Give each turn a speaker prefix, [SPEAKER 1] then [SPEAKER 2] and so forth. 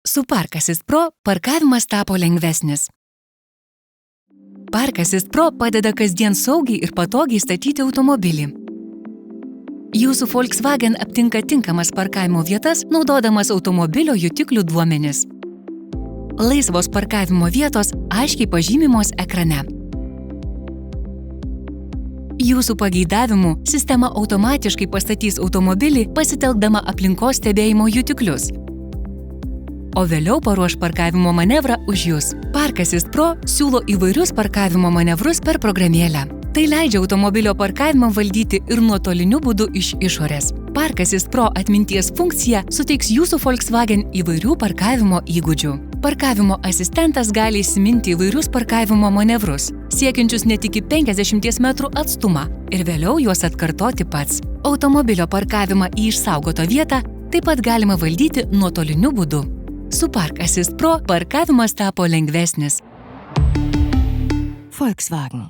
[SPEAKER 1] Su Park Assist Pro parkavimas tapo lengvesnis. Park Assist Pro padeda kasdien saugiai ir patogiai statyti automobilį. Jūsų Volkswagen aptinka tinkamas parkavimo vietas, naudodamas automobilio jutiklių duomenis. Laisvos parkavimo vietos aiškiai pažymimos ekrane. Jūsų pageidavimu sistema automatiškai pastatys automobilį, pasitelkdama aplinkos stebėjimo jutiklius, o vėliau paruoš parkavimo manevrą už jus. Park Assist Pro siūlo įvairius parkavimo manevrus per programėlę. Tai leidžia automobilio parkavimą valdyti ir nuotoliniu būdu iš išorės. Park Assist Pro atminties funkcija suteiks jūsų Volkswagen įvairių parkavimo įgūdžių. Parkavimo asistentas gali įsiminti įvairius parkavimo manevrus, siekiančius net iki 50 metrų atstumą, ir vėliau juos atkartoti pats. Automobilio parkavimą į išsaugotą vietą taip pat galima valdyti nuotoliniu būdu. Su Park Assist Pro parkavimas tapo lengvesnis.
[SPEAKER 2] Volkswagen.